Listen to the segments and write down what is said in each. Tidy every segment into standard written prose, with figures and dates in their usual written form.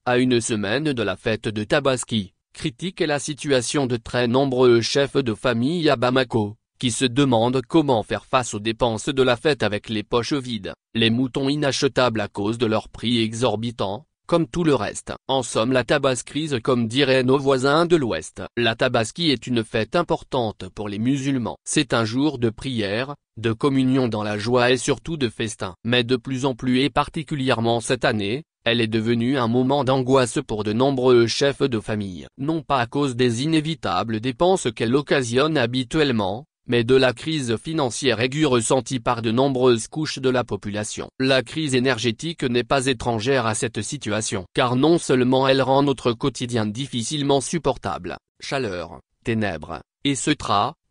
À une semaine de la fête de Tabaski, critique la situation de très nombreux chefs de famille à Bamako, qui se demandent comment faire face aux dépenses de la fête avec les poches vides, les moutons inachetables à cause de leur prix exorbitant, comme tout le reste. En somme, la tabaskise, comme diraient nos voisins de l'Ouest. La Tabaski est une fête importante pour les musulmans. C'est un jour de prière, de communion dans la joie et surtout de festin. Mais de plus en plus et particulièrement cette année, elle est devenue un moment d'angoisse pour de nombreux chefs de famille. Non pas à cause des inévitables dépenses qu'elle occasionne habituellement, mais de la crise financière aiguë ressentie par de nombreuses couches de la population. La crise énergétique n'est pas étrangère à cette situation, car non seulement elle rend notre quotidien difficilement supportable, chaleur, ténèbres, et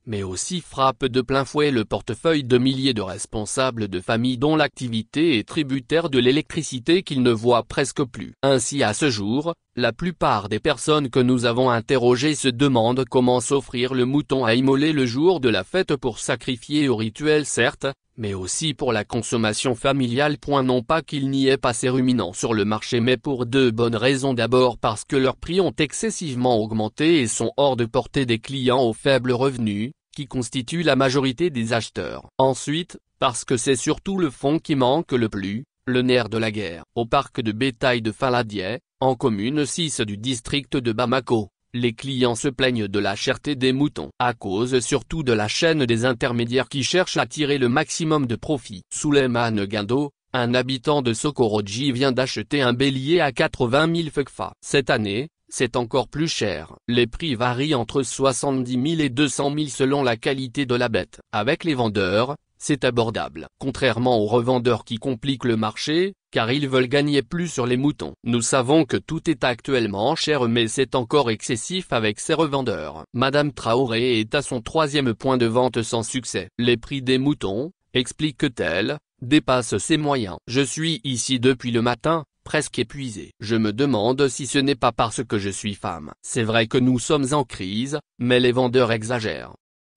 mais aussi frappe de plein fouet le portefeuille de milliers de responsables de familles dont l'activité est tributaire de l'électricité qu'ils ne voient presque plus. Ainsi à ce jour, la plupart des personnes que nous avons interrogées se demandent comment s'offrir le mouton à immoler le jour de la fête pour sacrifier au rituel certes, mais aussi pour la consommation familiale. Non pas qu'il n'y ait pas ces ruminants sur le marché mais pour deux bonnes raisons. D'abord parce que leurs prix ont excessivement augmenté et sont hors de portée des clients aux faibles revenus, qui constituent la majorité des acheteurs. Ensuite, parce que c'est surtout le fond qui manque le plus, le nerf de la guerre. Au parc de bétail de Faladié, en commune 6 du district de Bamako, les clients se plaignent de la cherté des moutons, à cause surtout de la chaîne des intermédiaires qui cherchent à tirer le maximum de profit. Souleymane Guindo, un habitant de Sokorodji, vient d'acheter un bélier à 80 000 FKF. Cette année, c'est encore plus cher. Les prix varient entre 70 000 et 200 000 selon la qualité de la bête. Avec les vendeurs, c'est abordable. Contrairement aux revendeurs qui compliquent le marché, car ils veulent gagner plus sur les moutons. Nous savons que tout est actuellement cher mais c'est encore excessif avec ces revendeurs. Madame Traoré est à son 3e point de vente sans succès. Les prix des moutons, explique-t-elle, dépassent ses moyens. Je suis ici depuis le matin, presque épuisé. Je me demande si ce n'est pas parce que je suis femme. C'est vrai que nous sommes en crise, mais les vendeurs exagèrent.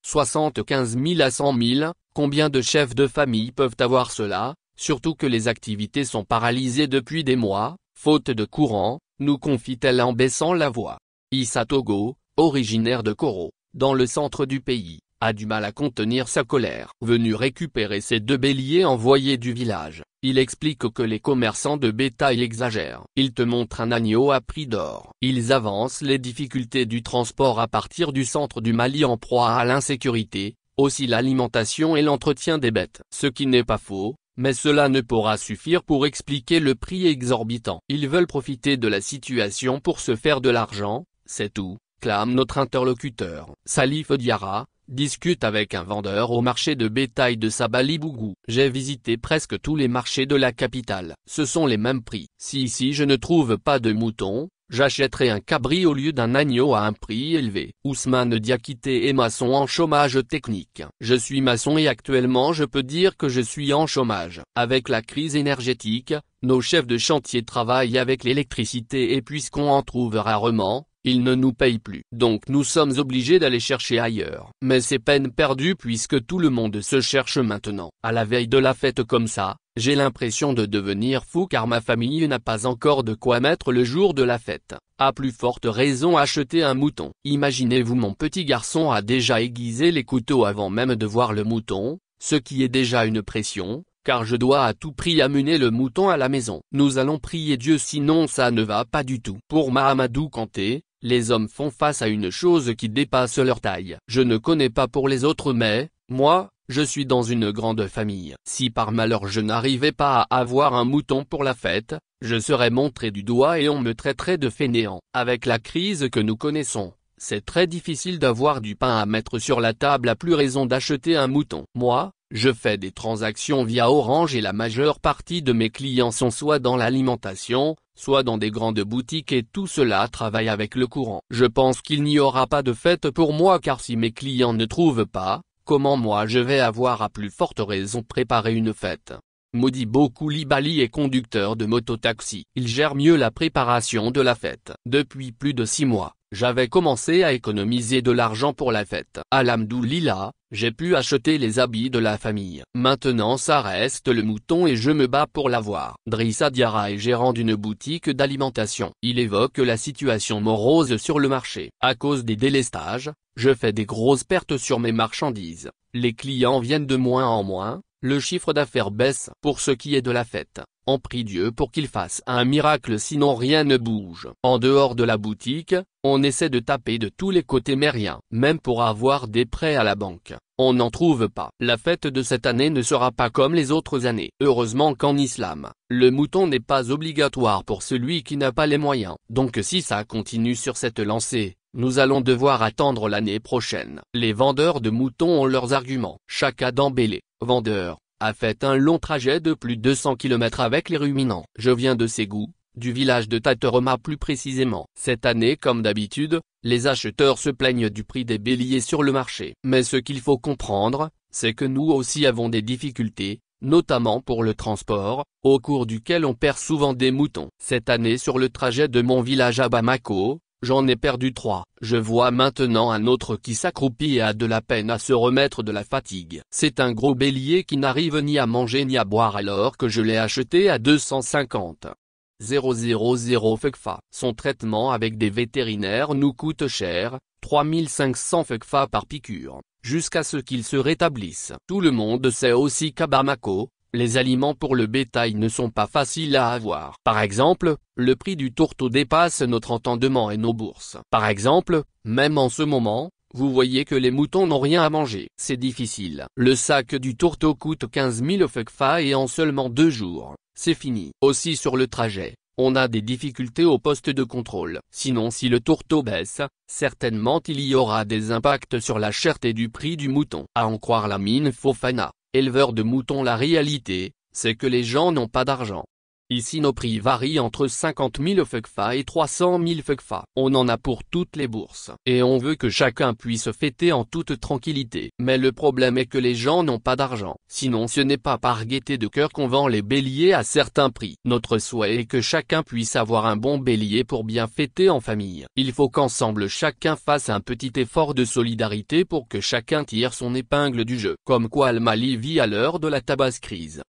75 000 à 100 000, combien de chefs de famille peuvent avoir cela, surtout que les activités sont paralysées depuis des mois, faute de courant, nous confie-t-elle en baissant la voix. Issa Togo, originaire de Koro, dans le centre du pays, a du mal à contenir sa colère. Venu récupérer ses 2 béliers envoyés du village, il explique que les commerçants de bétail exagèrent. Ils te montrent un agneau à prix d'or. Ils avancent les difficultés du transport à partir du centre du Mali en proie à l'insécurité, aussi l'alimentation et l'entretien des bêtes. Ce qui n'est pas faux, mais cela ne pourra suffire pour expliquer le prix exorbitant. Ils veulent profiter de la situation pour se faire de l'argent, c'est tout, clame notre interlocuteur. Salif Diarra discute avec un vendeur au marché de bétail de Sabali-Bougou. J'ai visité presque tous les marchés de la capitale. Ce sont les mêmes prix. Si ici je ne trouve pas de moutons, j'achèterai un cabri au lieu d'un agneau à un prix élevé. Ousmane Diakité est maçon en chômage technique. Je suis maçon et actuellement je peux dire que je suis en chômage. Avec la crise énergétique, nos chefs de chantier travaillent avec l'électricité et puisqu'on en trouve rarement, ils ne nous payent plus. Donc nous sommes obligés d'aller chercher ailleurs. Mais c'est peine perdue puisque tout le monde se cherche maintenant. À la veille de la fête comme ça, j'ai l'impression de devenir fou car ma famille n'a pas encore de quoi mettre le jour de la fête. À plus forte raison acheter un mouton. Imaginez-vous, mon petit garçon a déjà aiguisé les couteaux avant même de voir le mouton, ce qui est déjà une pression, car je dois à tout prix amener le mouton à la maison. Nous allons prier Dieu sinon ça ne va pas du tout. Pour Mahamadou Kanté, les hommes font face à une chose qui dépasse leur taille. Je ne connais pas pour les autres mais, moi, je suis dans une grande famille. Si par malheur je n'arrivais pas à avoir un mouton pour la fête, je serais montré du doigt et on me traiterait de fainéant. Avec la crise que nous connaissons, c'est très difficile d'avoir du pain à mettre sur la table, à plus raison d'acheter un mouton. Moi, je fais des transactions via Orange et la majeure partie de mes clients sont soit dans l'alimentation, soit dans des grandes boutiques et tout cela travaille avec le courant. Je pense qu'il n'y aura pas de fête pour moi car si mes clients ne trouvent pas, comment moi je vais avoir à plus forte raison préparer une fête. Modibo Koulibaly est conducteur de mototaxi. Il gère mieux la préparation de la fête. Depuis plus de 6 mois, j'avais commencé à économiser de l'argent pour la fête. Alhamdoulilah, j'ai pu acheter les habits de la famille. Maintenant ça reste le mouton et je me bats pour l'avoir. Drissa Diarra est gérant d'une boutique d'alimentation. Il évoque la situation morose sur le marché. À cause des délestages, je fais des grosses pertes sur mes marchandises. Les clients viennent de moins en moins, le chiffre d'affaires baisse. Pour ce qui est de la fête, on prie Dieu pour qu'il fasse un miracle sinon rien ne bouge. En dehors de la boutique, on essaie de taper de tous les côtés mais rien. Même pour avoir des prêts à la banque, on n'en trouve pas. La fête de cette année ne sera pas comme les autres années. Heureusement qu'en islam, le mouton n'est pas obligatoire pour celui qui n'a pas les moyens. Donc si ça continue sur cette lancée, nous allons devoir attendre l'année prochaine. Les vendeurs de moutons ont leurs arguments. Chaka Dembélé, vendeur, a fait un long trajet de plus de 100 km avec les ruminants. Je viens de Ségou, du village de Taterema plus précisément. Cette année comme d'habitude, les acheteurs se plaignent du prix des béliers sur le marché. Mais ce qu'il faut comprendre, c'est que nous aussi avons des difficultés, notamment pour le transport, au cours duquel on perd souvent des moutons. Cette année sur le trajet de mon village à Bamako, j'en ai perdu 3. Je vois maintenant un autre qui s'accroupit et a de la peine à se remettre de la fatigue. C'est un gros bélier qui n'arrive ni à manger ni à boire alors que je l'ai acheté à 250 000 FECFA. Son traitement avec des vétérinaires nous coûte cher, 3500 FECFA par piqûre, jusqu'à ce qu'il se rétablisse. Tout le monde sait aussi qu'à Bamako, les aliments pour le bétail ne sont pas faciles à avoir. Par exemple, le prix du tourteau dépasse notre entendement et nos bourses. Par exemple, même en ce moment, vous voyez que les moutons n'ont rien à manger. C'est difficile. Le sac du tourteau coûte 15 000 FECFA et en seulement 2 jours, c'est fini. Aussi sur le trajet, on a des difficultés au poste de contrôle. Sinon si le tourteau baisse, certainement il y aura des impacts sur la cherté du prix du mouton. À en croire Lamine Fofana, éleveur de moutons, la réalité, c'est que les gens n'ont pas d'argent. Ici nos prix varient entre 50 000 FECFA et 300 000 FECFA. On en a pour toutes les bourses. Et on veut que chacun puisse fêter en toute tranquillité. Mais le problème est que les gens n'ont pas d'argent. Sinon ce n'est pas par gaieté de cœur qu'on vend les béliers à certains prix. Notre souhait est que chacun puisse avoir un bon bélier pour bien fêter en famille. Il faut qu'ensemble chacun fasse un petit effort de solidarité pour que chacun tire son épingle du jeu. Comme quoi le Mali vit à l'heure de la tabasse crise.